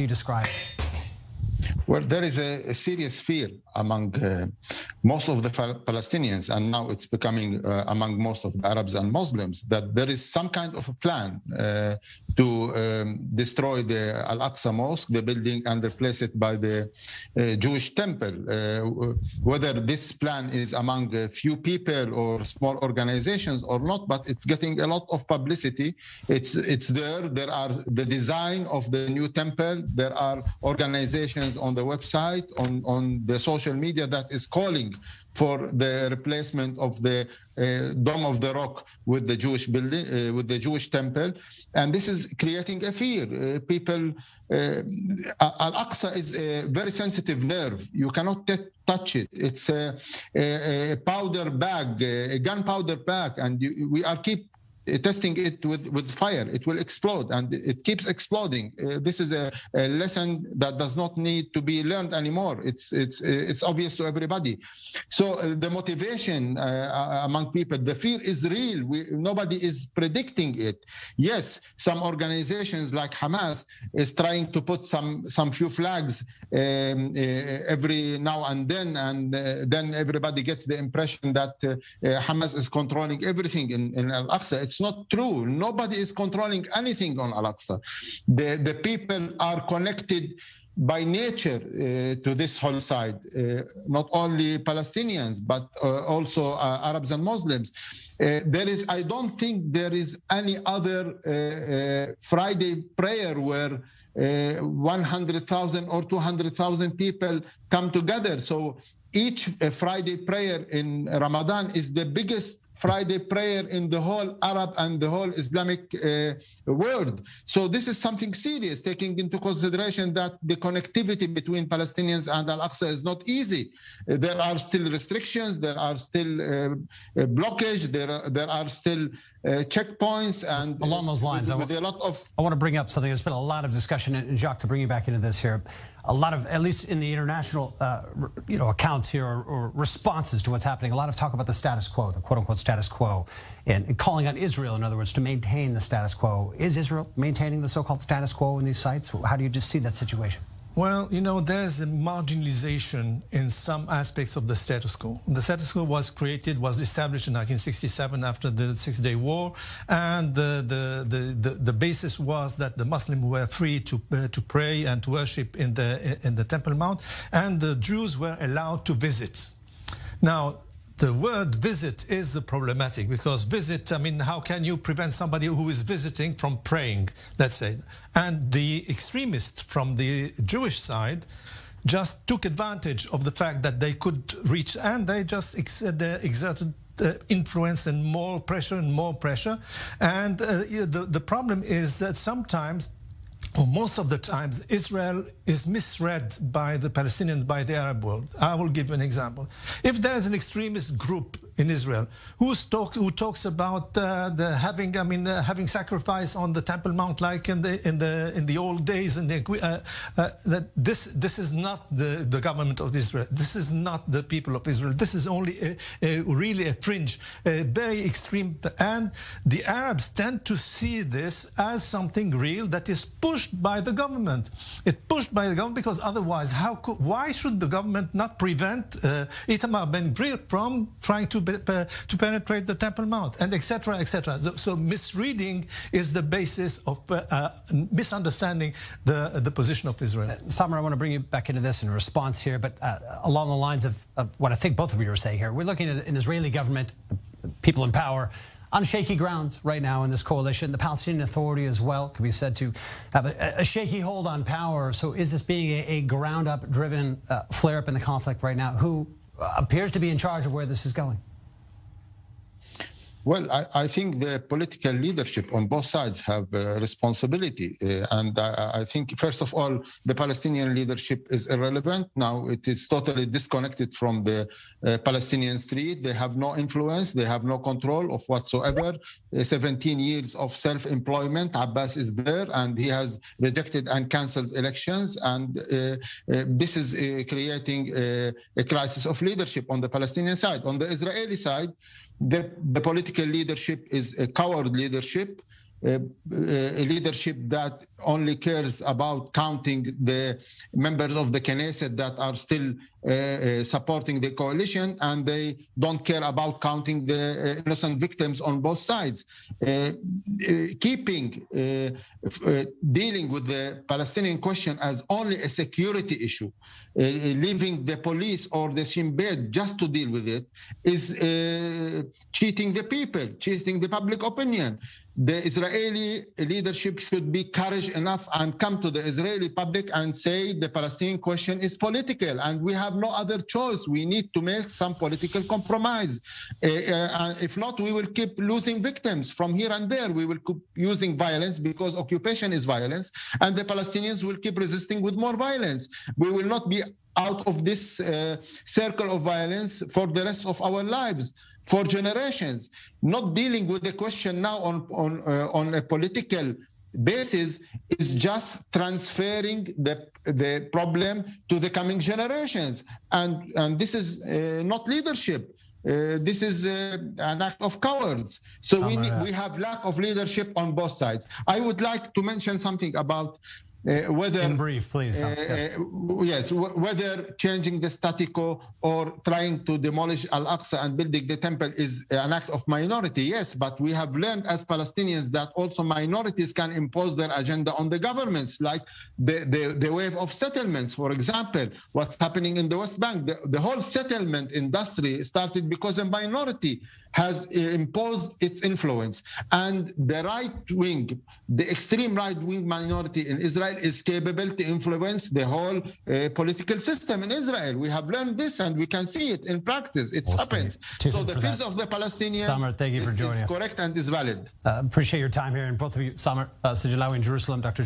do you describe it? Well, there is a serious fear among most of the Palestinians, and now it's becoming among most of the Arabs and Muslims, that there is some kind of a plan to destroy the Al-Aqsa Mosque, the building, and replace it by the Jewish temple. Whether this plan is among a few people or small organizations or not, but it's getting a lot of publicity. It's there. There are the design of the new temple. There are organizations on the website, on the social media that is calling for the replacement of the Dome of the Rock with the Jewish building, with the Jewish temple, and this is creating a fear. People, Al-Aqsa is a very sensitive nerve. You cannot touch it. It's a powder bag, a gunpowder bag, and we are keep testing it with fire. It will explode, and it keeps exploding. This is a lesson that does not need to be learned anymore. It's obvious to everybody. So the motivation among people, the fear is real. Nobody is predicting it. Yes, some organizations like Hamas is trying to put some few flags every now and then everybody gets the impression that Hamas is controlling everything in Al-Aqsa. It's not true. Nobody is controlling anything on Al-Aqsa. The people are connected by nature to this whole side, not only Palestinians, but also Arabs and Muslims. I don't think there is any other Friday prayer where 100,000 or 200,000 people come together. So each Friday prayer in Ramadan is the biggest Friday prayer in the whole Arab and the whole Islamic world. So this is something serious, taking into consideration that the connectivity between Palestinians and Al-Aqsa is not easy. There are still restrictions, there are still blockage, there are still checkpoints, and along those lines, I want to bring up something. There's been a lot of discussion, and Jacques, to bring you back into this here, a lot of, at least in the international accounts here or responses to what's happening, a lot of talk about the status quo, the quote-unquote status quo, and calling on Israel, in other words, to maintain the status quo. Is Israel maintaining the so-called status quo in these sites? How do you just see that situation? Well, there's a marginalization in some aspects of the status quo. The status quo was established in 1967 after the Six-Day War, and the basis was that the Muslims were free to pray and to worship in the Temple Mount, and the Jews were allowed to visit. Now, the word visit is the problematic, because visit, how can you prevent somebody who is visiting from praying, let's say? And the extremists from the Jewish side just took advantage of the fact that they could reach, and they just exerted influence and more pressure. And the problem is that sometimes, or most of the times, Israel is misread by the Palestinians, by the Arab world. I will give you an example. If there is an extremist group in Israel who talks about having sacrifice on the Temple Mount like in the old days, and that this is not the government of Israel. This is not the people of Israel. This is only really a fringe, very extreme, and the Arabs tend to see this as something real that is pushed by the government. It's pushed by the government because otherwise, why should the government not prevent Itamar Ben-Gvir from trying to penetrate the Temple Mount, and etc., etc. So misreading is the basis of misunderstanding the position of Israel. Samer, I want to bring you back into this in response here, but along the lines of what I think both of you are saying here, we're looking at an Israeli government, the people in power, on shaky grounds right now in this coalition. The Palestinian Authority as well can be said to have a shaky hold on power. So is this being a ground-up driven flare-up in the conflict right now? Who appears to be in charge of where this is going? Well, I think the political leadership on both sides have responsibility. And I think, first of all, the Palestinian leadership is irrelevant. Now it is totally disconnected from the Palestinian street. They have no influence. They have no control of whatsoever. 17 years of self-employment. Abbas is there, and he has rejected and cancelled elections. And this is creating a crisis of leadership on the Palestinian side. On the Israeli side, the political leadership is a coward leadership. leadership that only cares about counting the members of the Knesset that are still supporting the coalition, and they don't care about counting the innocent victims on both sides. Dealing with the Palestinian question as only a security issue, leaving the police or the Shin Bet just to deal with it, is cheating the people, cheating the public opinion. The Israeli leadership should be courage enough and come to the Israeli public and say the Palestinian question is political and we have no other choice. We need to make some political compromise. If not, we will keep losing victims from here and there. We will keep using violence because occupation is violence, and the Palestinians will keep resisting with more violence. We will not be out of this circle of violence for the rest of our lives, for generations. Not dealing with the question now on a political basis is just transferring the problem to the coming generations, and this is not leadership. This is an act of cowards. So we have lack of leadership on both sides. I would like to mention something about whether, in brief, please. Yes, whether changing the status quo or trying to demolish Al-Aqsa and building the temple is an act of minority. Yes, but we have learned as Palestinians that also minorities can impose their agenda on the governments, like the wave of settlements, for example. What's happening in the West Bank? The whole settlement industry started because a minority has imposed its influence, and the right wing, the extreme right wing minority in Israel is capable to influence the whole political system in Israel. We have learned this, and we can see it in practice. It happens. So the peace of the Palestinians Samer, thank you for joining us. Correct and is valid. Appreciate your time here, and both of you, Samer Sijilawi in Jerusalem, Dr.